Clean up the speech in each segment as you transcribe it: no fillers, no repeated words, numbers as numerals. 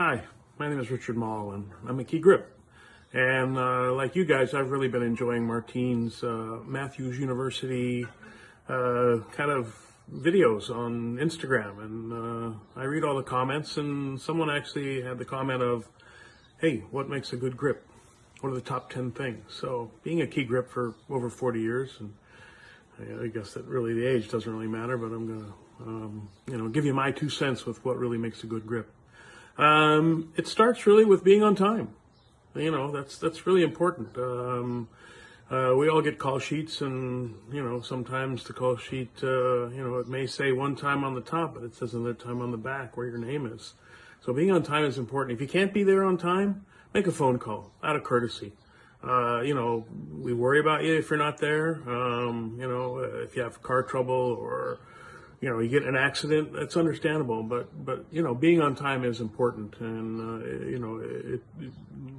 Hi, my name is Richard Mall, and I'm a key grip. And like you guys, I've really been enjoying Martine's Matthews University kind of videos on Instagram. And I read all the comments, and someone actually had the comment of, hey, what makes a good grip? What are the top 10 things? So being a key grip for over 40 years, and I guess that really the age doesn't really matter, but I'm going to give you my 2 cents with what really makes a good grip. It starts really with being on time. That's really important. We all get call sheets, and sometimes the call sheet, it may say one time on the top, but it says another time on the back where your name is. So being on time is important. If you can't be there on time, make a phone call out of courtesy. We worry about you if you're not there. If you have car trouble or you get in an accident, that's understandable, but being on time is important. And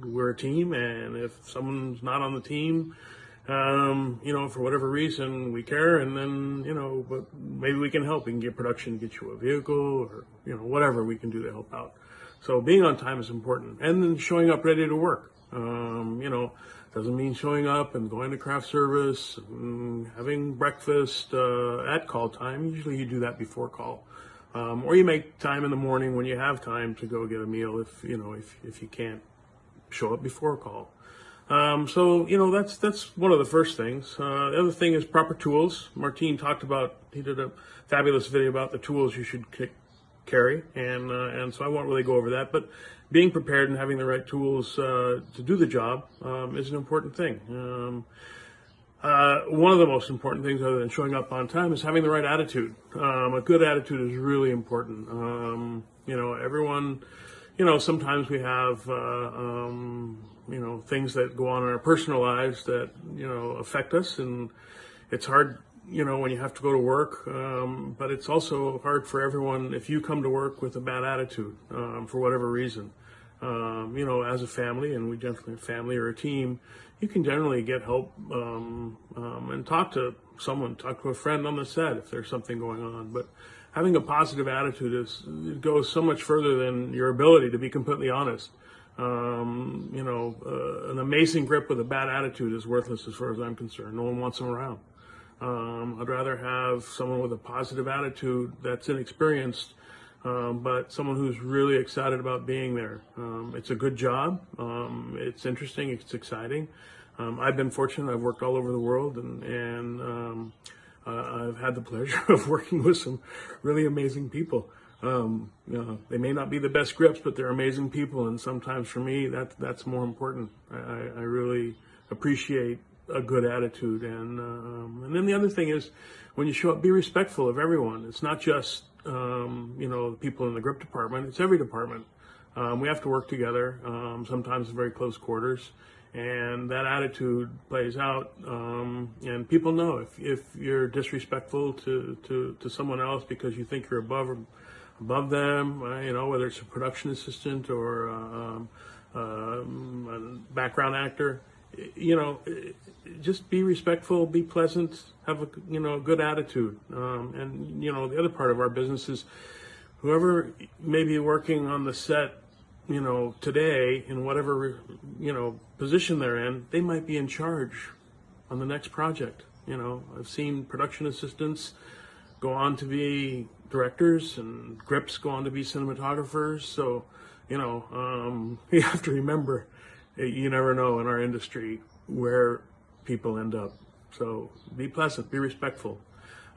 we're a team, and if someone's not on the team, for whatever reason, we care, and then but maybe we can help. We can get production, get you a vehicle, or whatever we can do to help out. So being on time is important, and then showing up ready to work. Doesn't mean showing up and going to craft service and having breakfast at call time. Usually you do that before call, or you make time in the morning when you have time to go get a meal if you can't show up before call. That's one of the first things. The other thing is proper tools. Martine he did a fabulous video about the tools you should carry, and so I won't really go over that, but being prepared and having the right tools to do the job is an important thing. One of the most important things, other than showing up on time, is having the right attitude. A good attitude is really important. Everyone, sometimes we have things that go on in our personal lives that affect us, and it's hard when you have to go to work, but it's also hard for everyone if you come to work with a bad attitude for whatever reason. As a family, and we definitely a family or a team, you can generally get help and talk to a friend on the set if there's something going on. But having a positive attitude goes so much further than your ability to be completely honest. An amazing grip with a bad attitude is worthless as far as I'm concerned. No one wants them around. I'd rather have someone with a positive attitude that's inexperienced, but someone who's really excited about being there. It's a good job. It's interesting. It's exciting. I've been fortunate. I've worked all over the world, and I've had the pleasure of working with some really amazing people. They may not be the best grips, but they're amazing people, and sometimes for me, that's more important. I really appreciate a good attitude, and then the other thing is, when you show up, be respectful of everyone. It's not just the people in the grip department. It's every department. We have to work together, sometimes in very close quarters, and that attitude plays out. And people know if you're disrespectful to someone else because you think you're above them, whether it's a production assistant or a background actor. Just be respectful, be pleasant, have a good attitude. And the other part of our business is whoever may be working on the set, today in whatever position they're in, they might be in charge on the next project. I've seen production assistants go on to be directors, and grips go on to be cinematographers. So you have to remember, you never know in our industry where people end up. So be pleasant, be respectful.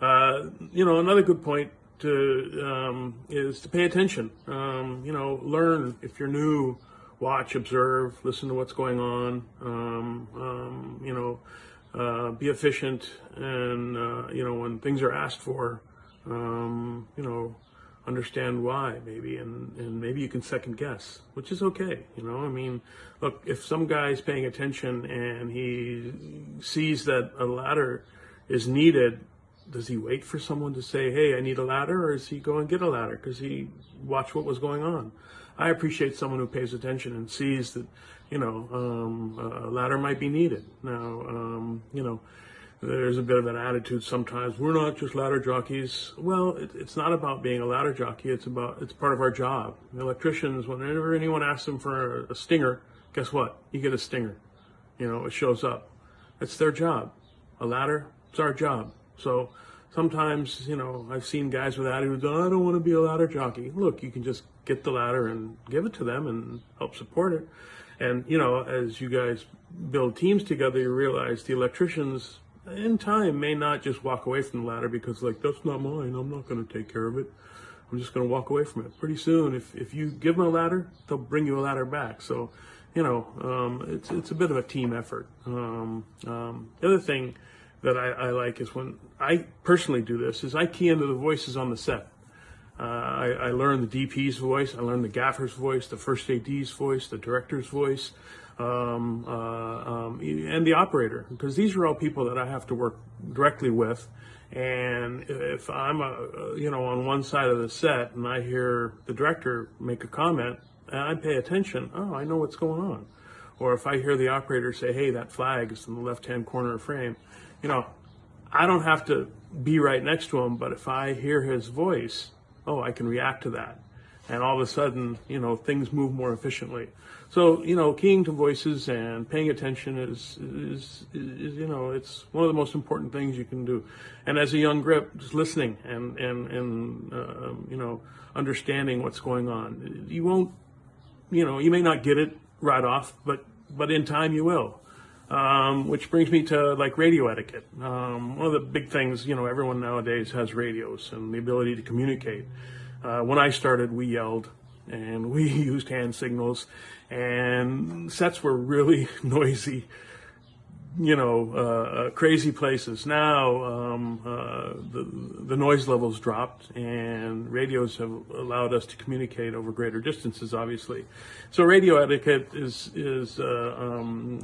Another good point is to pay attention. Learn. If you're new, watch, observe, listen to what's going on. Be efficient, and when things are asked for, understand why, maybe, and maybe you can second guess, which is okay. Look, if some guy's paying attention and he sees that a ladder is needed, does he wait for someone to say, hey, I need a ladder, or does he go and get a ladder because he watched what was going on? I appreciate someone who pays attention and sees that, a ladder might be needed. Now, there's a bit of an attitude sometimes. We're not just ladder jockeys. Well, it's not about being a ladder jockey. It's part of our job. The electricians, whenever anyone asks them for a stinger, guess what? You get a stinger. It shows up. It's their job. A ladder, it's our job. So sometimes, I've seen guys with attitudes, oh, I don't want to be a ladder jockey. Look, you can just get the ladder and give it to them and help support it. And, as you guys build teams together, you realize the electricians in time may not just walk away from the ladder because, like, that's not mine. I'm not going to take care of it. I'm just going to walk away from it. Pretty soon, if you give them a ladder, they'll bring you a ladder back. So, it's a bit of a team effort. The other thing that I like is when I personally do this is I key into the voices on the set. I learn the DP's voice, I learn the gaffer's voice, the first AD's voice, the director's voice, and the operator, because these are all people that I have to work directly with. And if I'm on one side of the set and I hear the director make a comment, and I pay attention, oh, I know what's going on. Or if I hear the operator say, hey, that flag is in the left-hand corner of frame, I don't have to be right next to him, but if I hear his voice, oh, I can react to that. And all of a sudden, things move more efficiently. So, keying to voices and paying attention is it's one of the most important things you can do. And as a young grip, just listening and understanding what's going on. You won't, you may not get it right off, but in time you will. Which brings me to like radio etiquette. One of the big things, everyone nowadays has radios and the ability to communicate. When I started, we yelled and we used hand signals, and sets were really noisy, crazy places. Now, the noise levels dropped, and radios have allowed us to communicate over greater distances, obviously. So radio etiquette is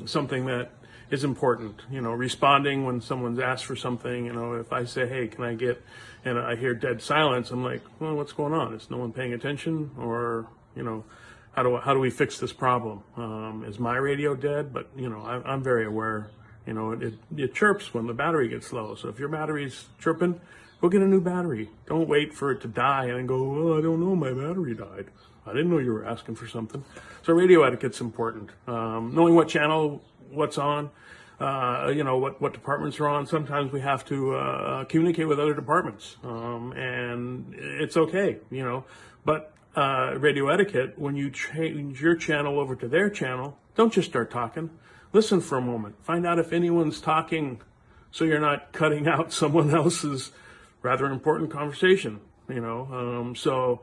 something that is important. Responding when someone's asked for something. If I say, hey, can I get, and I hear dead silence, I'm like, well, what's going on? Is no one paying attention? Or, how do we fix this problem? Is my radio dead? But, I'm very aware. It chirps when the battery gets low. So if your battery's chirping, go get a new battery. Don't wait for it to die and then go, well, I don't know, my battery died. I didn't know you were asking for something. So radio etiquette's important. Knowing what channel, what's on, what departments are on. Sometimes we have to communicate with other departments, and it's okay, But radio etiquette, when you change your channel over to their channel, don't just start talking. Listen for a moment. Find out if anyone's talking so you're not cutting out someone else's rather important conversation, So,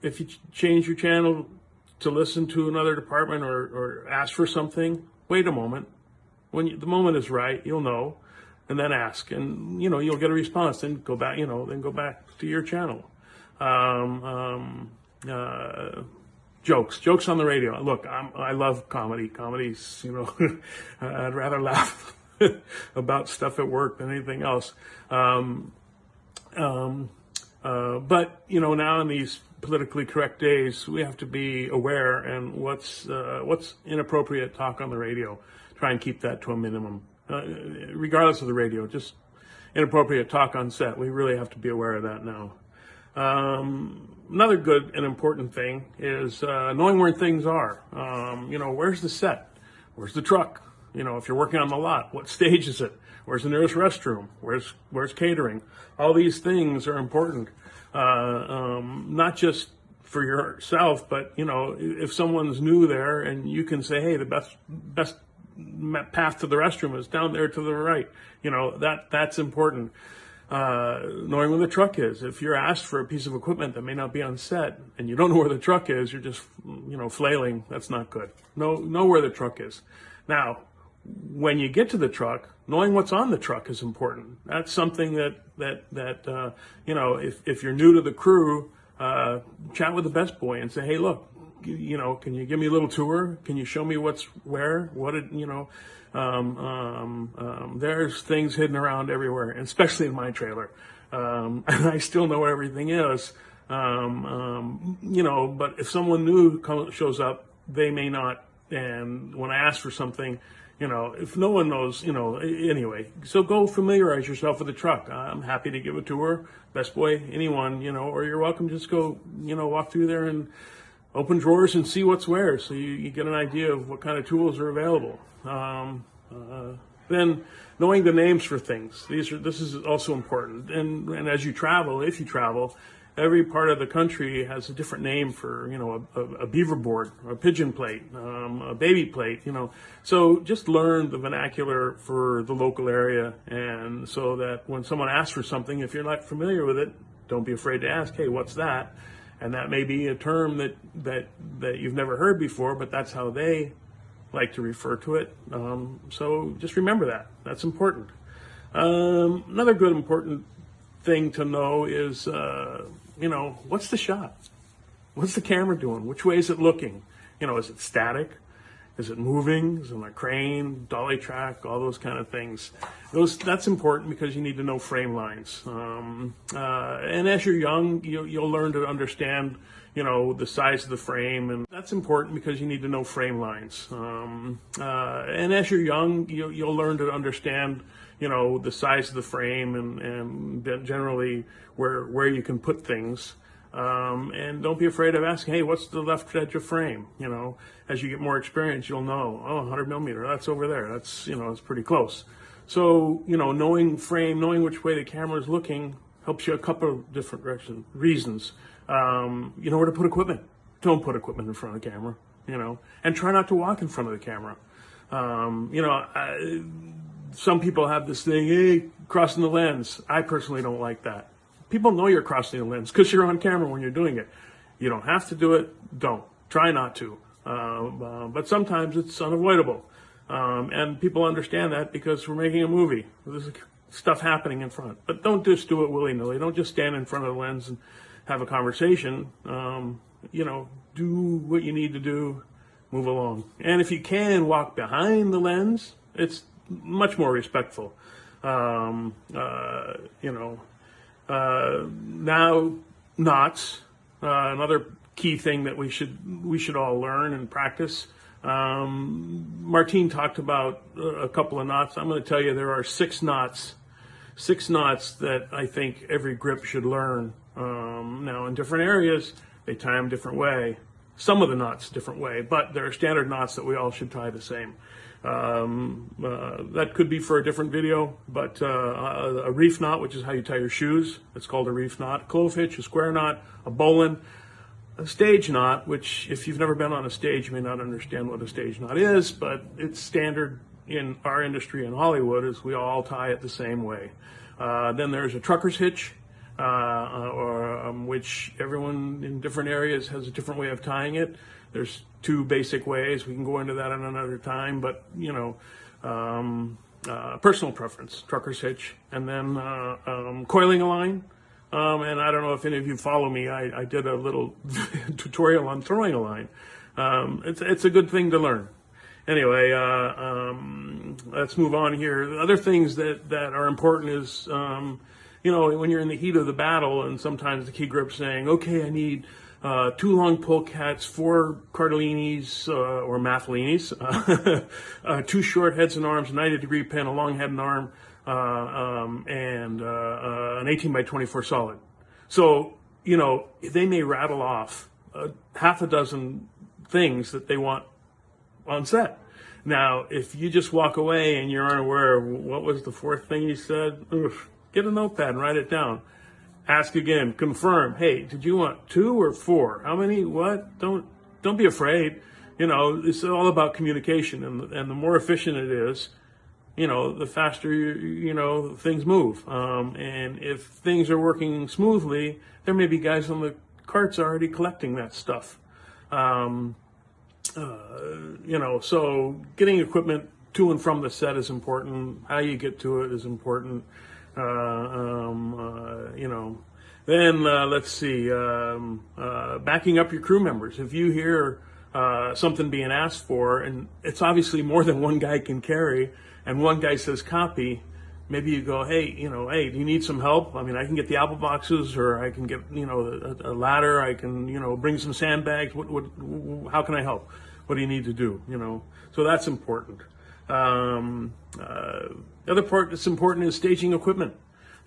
if you change your channel to listen to another department or ask for something, wait a moment. When the moment is right, you'll know, and then ask, and, you'll get a response. Then go back, then go back to your channel. Jokes on the radio. Look, I love comedy. Comedy's, I'd rather laugh about stuff at work than anything else. But, now in these politically correct days, we have to be aware and what's inappropriate talk on the radio. Try and keep that to a minimum, regardless of the radio. Just inappropriate talk on set. We really have to be aware of that now. Another good and important thing is knowing where things are. Where's the set? Where's the truck? If you're working on the lot, what stage is it? Where's the nearest restroom? Where's catering? All these things are important, not just for yourself, but if someone's new there, and you can say, hey, the best path to the restroom is down there to the right. That's important. Knowing where the truck is. If you're asked for a piece of equipment that may not be on set and you don't know where the truck is, you're just, flailing. That's not good. Know where the truck is. Now, when you get to the truck, knowing what's on the truck is important. That's something that if you're new to the crew, chat with the best boy and say, hey, look, can you give me a little tour? Can you show me what's where? There's things hidden around everywhere, especially in my trailer. And I still know where everything is. But if someone new shows up, they may not. And when I ask for something, If no one knows, anyway, so go familiarize yourself with the truck. I'm happy to give a tour, Best Boy, anyone, or you're welcome. Just go, walk through there and open drawers and see what's where, so you get an idea of what kind of tools are available. Then knowing the names for things. This is also important. And as you travel, if you travel, every part of the country has a different name for, a beaver board, a pigeon plate, a baby plate, So just learn the vernacular for the local area, and so that when someone asks for something, if you're not familiar with it, don't be afraid to ask, hey, what's that? And that may be a term that you've never heard before, but that's how they like to refer to it. So just remember that. That's important. Another good important thing to know is, what's the shot? What's the camera doing? Which way is it looking? Is it static? Is it moving? Is it on a crane, dolly track, all those kind of things? That's important because you need to know frame lines. And as you're young, you'll learn to understand, the size of the frame, and that's important because you need to know frame lines. And as you're young, you'll learn to understand, the size of the frame and generally where you can put things. And don't be afraid of asking, hey, what's the left edge of frame? As you get more experience, you'll know, 100 millimeter, that's over there. That's, it's pretty close. So, knowing frame, knowing which way the camera is looking helps you a couple of different reasons. You know where to put equipment. Don't put equipment in front of the camera, and try not to walk in front of the camera. Some people have this thing, hey, crossing the lens. I personally don't like that. People know you're crossing the lens because you're on camera when you're doing it. You don't have to do it. Don't. Try not to. But sometimes it's unavoidable. And people understand that because we're making a movie. There's stuff happening in front. But don't just do it willy-nilly. Don't just stand in front of the lens and have a conversation. Do what you need to do. Move along. And if you can walk behind the lens, it's much more respectful. Now knots, another key thing that we should all learn and practice. Martine talked about a couple of knots. I'm going to tell you there are 6 knots that I think every grip should learn. Now in different areas, they tie them different way. Some of the knots different way, but there are standard knots that we all should tie the same. That could be for a different video, but a reef knot, which is how you tie your shoes, it's called a reef knot. A clove hitch, a square knot, a bowline, a stage knot, which if you've never been on a stage, you may not understand what a stage knot is, but it's standard in our industry in Hollywood, is we all tie it the same way. Then there's a trucker's hitch, which everyone in different areas has a different way of tying it. There's 2 basic ways. We can go into that at another time, but personal preference, trucker's hitch, and then coiling a line. And I don't know if any of you follow me. I did a little tutorial on throwing a line. It's a good thing to learn. Anyway, let's move on here. The other things that are important is, when you're in the heat of the battle, and sometimes the key grip's saying, okay, I need 2 long polecats, 4 cardellinis or mathelinis, 2 short heads and arms, a 90-degree pin, a long head and arm, and an 18 by 24 solid. So, they may rattle off half a dozen things that they want on set. Now, if you just walk away and you're unaware of what was the 4th thing you said, get a notepad and write it down. Ask again, confirm. Hey, did you want 2 or 4? How many? What? Don't be afraid. It's all about communication, and the more efficient it is, the faster things move. And if things are working smoothly, there may be guys on the carts already collecting that stuff. So getting equipment to and from the set is important. How you get to it is important. Then let's see, backing up your crew members. If you hear something being asked for, and it's obviously more than one guy can carry, and one guy says copy, maybe you go, hey, hey, do you need some help? I mean, I can get the apple boxes, or I can get, a ladder. I can, bring some sandbags. How can I help? What do you need to do? So that's important. The other part that's important is staging equipment.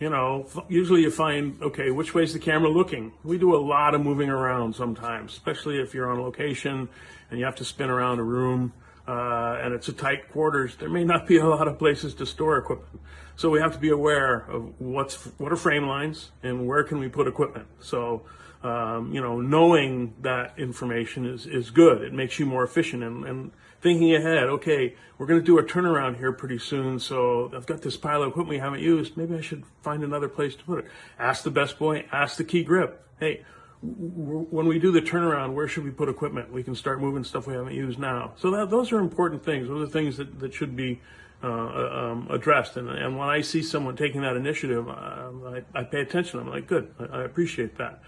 You know, usually you find, okay, which way's the camera looking? We do a lot of moving around sometimes, especially if you're on location and you have to spin around a room and it's a tight quarters. There may not be a lot of places to store equipment. So we have to be aware of what are frame lines and where can we put equipment. So, you know, knowing that information is good. It makes you more efficient and thinking ahead, okay, we're going to do a turnaround here pretty soon, so I've got this pile of equipment we haven't used. Maybe I should find another place to put it. Ask the best boy, ask the key grip. Hey, when we do the turnaround, where should we put equipment? We can start moving stuff we haven't used now. So those are important things. Those are things that should be addressed. And when I see someone taking that initiative, I pay attention. I'm like, good, I appreciate that.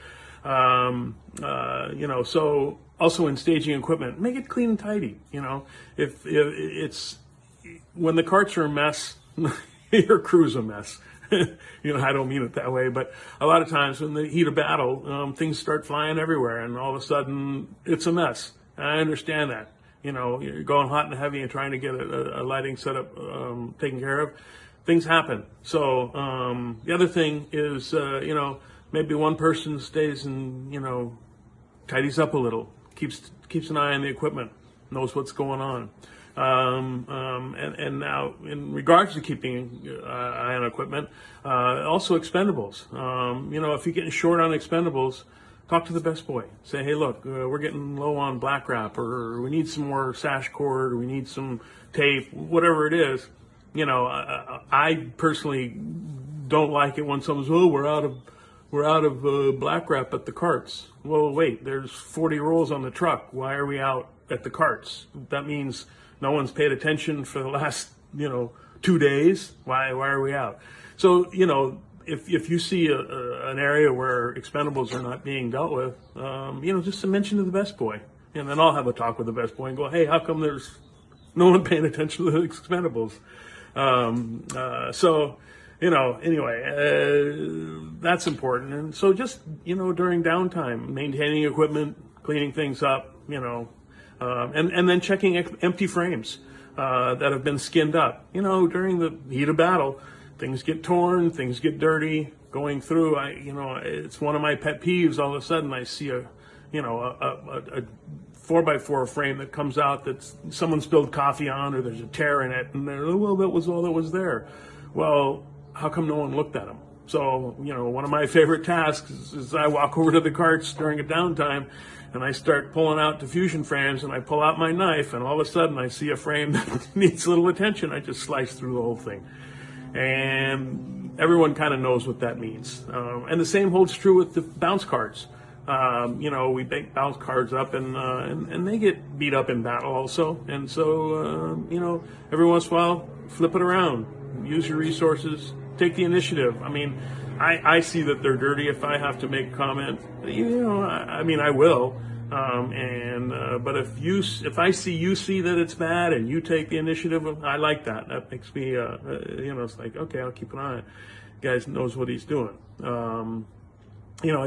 You know, so also in staging equipment, make it clean and tidy. You know, if it's when the carts are a mess, your crew's a mess. You know, I don't mean it that way, but a lot of times in the heat of battle, things start flying everywhere, and all of a sudden it's a mess. I understand that. You know, you're going hot and heavy and trying to get a lighting setup taken care of. Things happen. So the other thing is, you know, maybe one person stays and, you know, tidies up a little, keeps an eye on the equipment, knows what's going on. And now, in regards to keeping an eye on equipment, also expendables. You know, if you're getting short on expendables, talk to the best boy. Say, hey, look, we're getting low on black wrap, or we need some more sash cord, or we need some tape, whatever it is. You know, I personally don't like it when someone's, oh, we're out of black wrap at the carts. Well, wait, there's 40 rolls on the truck. Why are we out at the carts? That means no one's paid attention for the last, you know, 2 days. Why are we out? So, you know, if you see an area where expendables are not being dealt with, you know, just to mention to the best boy. And then I'll have a talk with the best boy and go, hey, how come there's no one paying attention to the expendables? So, you know, anyway, that's important. And so just, you know, during downtime, maintaining equipment, cleaning things up, you know, and then checking empty frames that have been skinned up. You know, during the heat of battle, things get torn, things get dirty. Going through, you know, it's one of my pet peeves. All of a sudden, I see a 4x4 frame that comes out that someone spilled coffee on, or there's a tear in it, and they're, well, that was all that was there. Well, how come no one looked at them? So, you know, one of my favorite tasks is I walk over to the carts during a downtime, and I start pulling out diffusion frames, and I pull out my knife, and all of a sudden I see a frame that needs a little attention. I just slice through the whole thing. And everyone kind of knows what that means. And the same holds true with the bounce cards. You know, we make bounce cards up, and they get beat up in battle also. And so, you know, every once in a while, flip it around, use your resources, take the initiative. I mean, I see that they're dirty. If I have to make a comment, you know, I mean, I will. But if I see you see that it's bad and you take the initiative, I like that. That makes me, you know, it's like, okay, I'll keep an eye on it. Guy knows what he's doing. You know,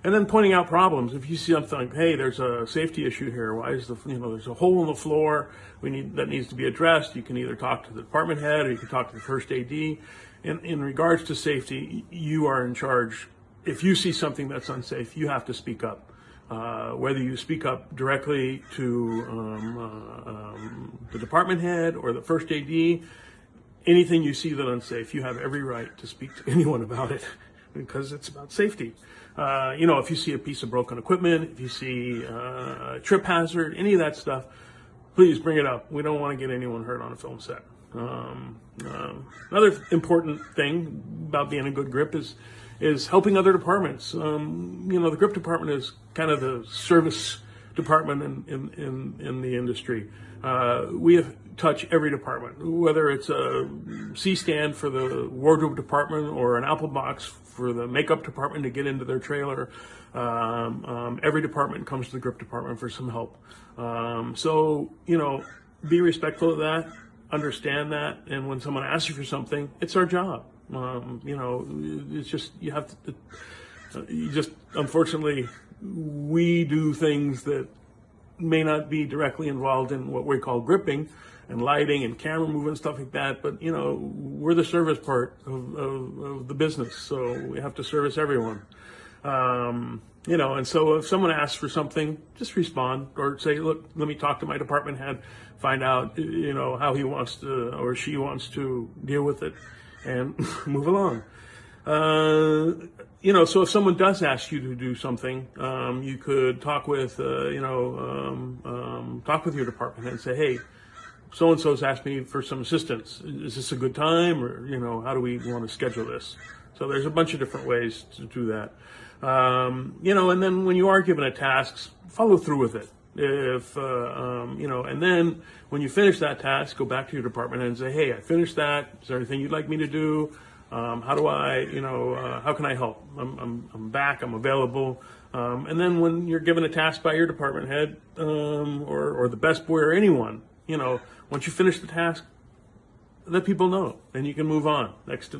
and then pointing out problems. If you see something like, hey, there's a safety issue here. Why is there's a hole in the floor that needs to be addressed. You can either talk to the department head or you can talk to the first AD. In regards to safety, you are in charge. If you see something that's unsafe, you have to speak up. Whether you speak up directly to the department head or the first AD, anything you see that's unsafe, you have every right to speak to anyone about it, because it's about safety. You know, if you see a piece of broken equipment, if you see a trip hazard, any of that stuff, please bring it up. We don't want to get anyone hurt on a film set. Another important thing about being a good grip is helping other departments. You know, the grip department is kind of the service department in the industry. We touch every department, whether it's a C-stand for the wardrobe department or an apple box for the makeup department to get into their trailer. Every department comes to the grip department for some help. So, you know, be respectful of that, understand that, and when someone asks you for something, it's our job. You know, it's just, you have to, unfortunately, we do things that may not be directly involved in what we call gripping and lighting and camera movement and stuff like that, but we're the service part of the business, so we have to service everyone. And so if someone asks for something, just respond or say, look, let me talk to my department head, find out, how he wants to or she wants to deal with it, and move along. So if someone does ask you to do something, you could talk with, talk with your department head and say, hey, so-and-so's asked me for some assistance. Is this a good time, or, how do we want to schedule this? So there's a bunch of different ways to do that. And then when you are given a task, follow through with it. And then when you finish that task, go back to your department and say, hey, I finished that. Is there anything you'd like me to do? How do I, how can I help? I'm back, I'm available. And then when you're given a task by your department head, or the best boy or anyone, once you finish the task, let people know, and you can move on. Next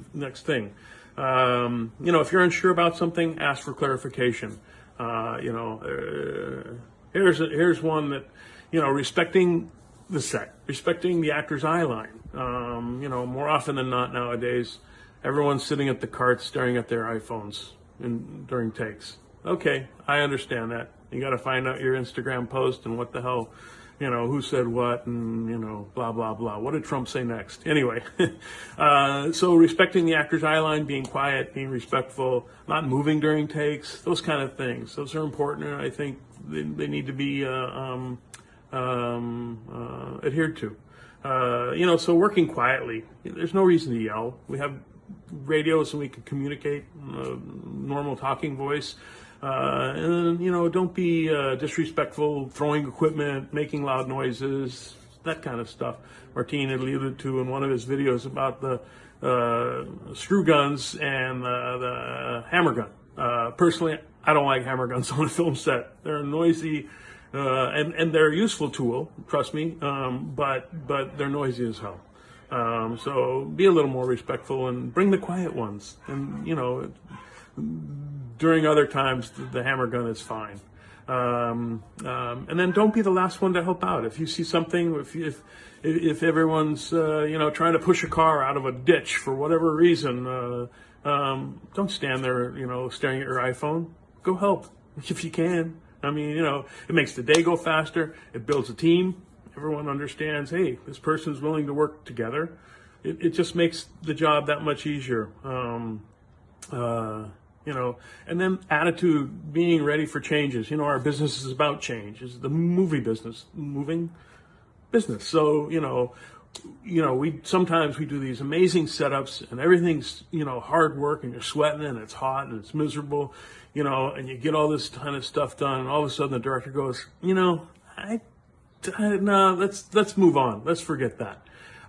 thing. If you're unsure about something, ask for clarification. Here's one that, respecting the set, respecting the actor's eye line. More often than not nowadays, everyone's sitting at the cart staring at their iPhones during takes. Okay, I understand that. You got to find out your Instagram post and what the hell, who said what, and, blah, blah, blah. What did Trump say next? Anyway, so respecting the actor's eye line, being quiet, being respectful, not moving during takes, those kind of things. Those are important, and I think they need to be adhered to. So working quietly, there's no reason to yell. We have radio so we can communicate normal talking voice. And don't be disrespectful, throwing equipment, making loud noises, that kind of stuff. Martin had alluded to in one of his videos about the screw guns and the hammer gun. Personally, I don't like hammer guns on a film set. They're noisy, and they're a useful tool, trust me, but they're noisy as hell. So be a little more respectful and bring the quiet ones. And, during other times, the hammer gun is fine. And then don't be the last one to help out. If you see something, if everyone's, trying to push a car out of a ditch for whatever reason, don't stand there, staring at your iPhone. Go help if you can. I mean, it makes the day go faster. It builds a team. Everyone understands, hey, this person's willing to work together. It just makes the job that much easier. And then attitude, being ready for changes. Our business is about change. It's the moving business. So, we sometimes do these amazing setups and everything's, hard work, and you're sweating and it's hot and it's miserable, and you get all this kind of stuff done, and all of a sudden the director goes, no, let's move on. Let's forget that.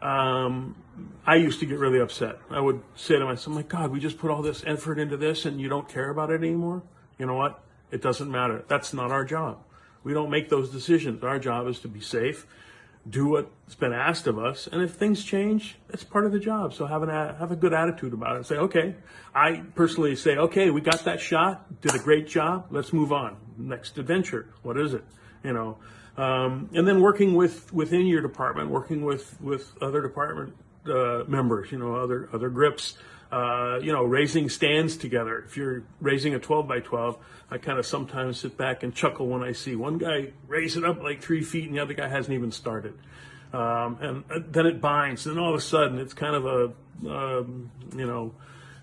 I used to get really upset. I would say to myself, my God, we just put all this effort into this and you don't care about it anymore? You know what? It doesn't matter. That's not our job. We don't make those decisions. Our job is to be safe, do what's been asked of us, and if things change, it's part of the job. So have a good attitude about it and say, okay. I personally say, okay, we got that shot, did a great job, let's move on. Next adventure, what is it? And then working within your department, working with other department members, other grips, raising stands together. If you're raising a 12 by 12, I kind of sometimes sit back and chuckle when I see one guy raise it up like 3 feet and the other guy hasn't even started. And then it binds, and all of a sudden it's kind of a,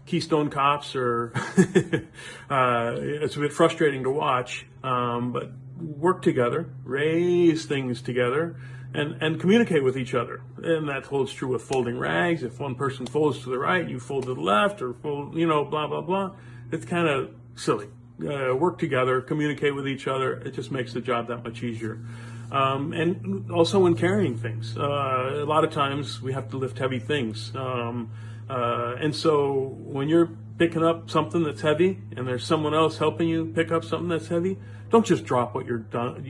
Keystone Cops, or it's a bit frustrating to watch, but work together, raise things together, and communicate with each other. And that holds true with folding rags. If one person folds to the right, you fold to the left, or fold, blah, blah, blah. It's kind of silly. Work together, communicate with each other. It just makes the job that much easier. And also when carrying things. A lot of times we have to lift heavy things. And so when you're picking up something that's heavy and there's someone else helping you pick up something that's heavy, don't just drop what you're done,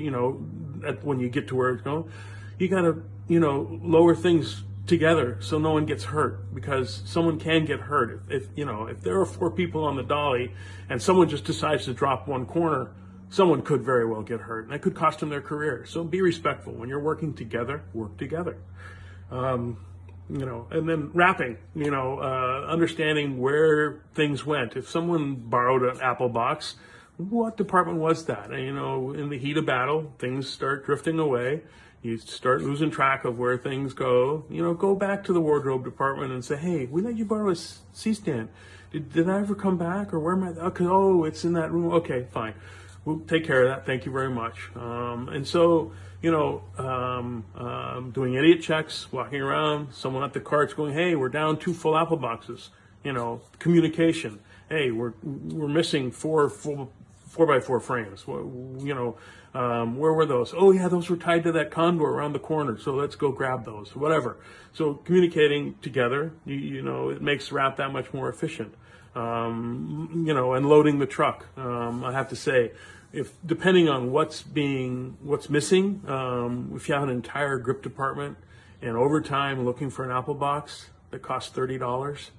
when you get to where it's going. You got to, lower things together so no one gets hurt, because someone can get hurt. If there are 4 people on the dolly and someone just decides to drop one corner, someone could very well get hurt, and that could cost them their career. So be respectful. When you're working together, work together. And then wrapping, understanding where things went. If someone borrowed an apple box, what department was that? And, in the heat of battle, things start drifting away. You start losing track of where things go. Go back to the wardrobe department and say, hey, we let you borrow a C-stand. Did I ever come back? Or where am I? Okay, it's in that room. Okay, fine. We'll take care of that. Thank you very much. And so, doing idiot checks, walking around, someone at the cart's going, hey, we're down 2 full apple boxes. Communication. Hey, we're missing 4 4x4 frames. Where were those? Oh yeah, those were tied to that condor around the corner. So let's go grab those. Whatever. So communicating together, it makes wrap that much more efficient. And loading the truck. I have to say, depending on what's missing, if you have an entire grip department and overtime looking for an apple box that costs $30,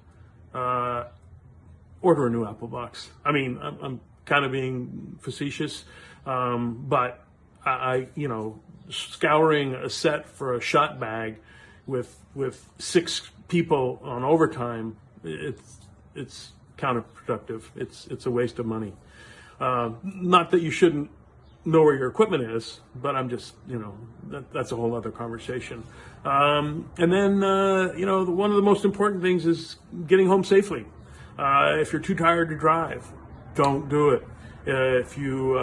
order a new apple box. I mean, I'm kind of being facetious, but I scouring a set for a shot bag with 6 people on overtime, it's counterproductive. It's a waste of money. Not that you shouldn't know where your equipment is, but I'm just, that's a whole other conversation. And then, one of the most important things is getting home safely. If you're too tired to drive, don't do it. If you,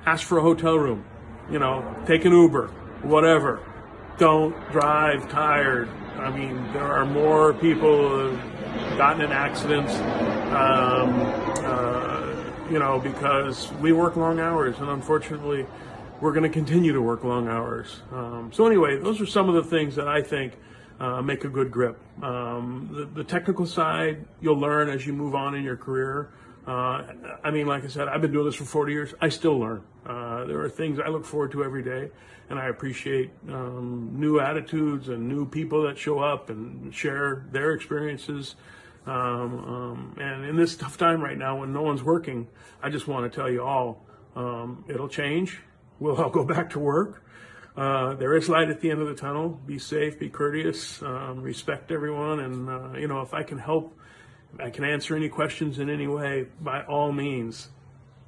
ask for a hotel room, take an Uber, whatever. Don't drive tired. I mean, there are more people who have gotten in accidents, because we work long hours, and unfortunately, we're going to continue to work long hours. So anyway, those are some of the things that I think make a good grip. The technical side, you'll learn as you move on in your career. Like I said, I've been doing this for 40 years. I still learn. There are things I look forward to every day, and I appreciate new attitudes and new people that show up and share their experiences. And in this tough time right now when no one's working, I just want to tell you all, it'll change. We'll all go back to work. There is light at the end of the tunnel. Be safe, be courteous, respect everyone. And, if I can help, if I can answer any questions in any way, by all means,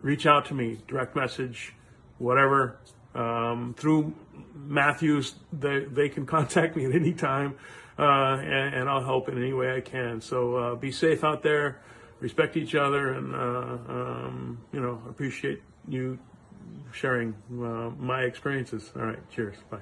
reach out to me, direct message, whatever. Through Matthews, they can contact me at any time, and I'll help in any way I can. So be safe out there, respect each other, and, appreciate you sharing my experiences. All right, cheers, bye.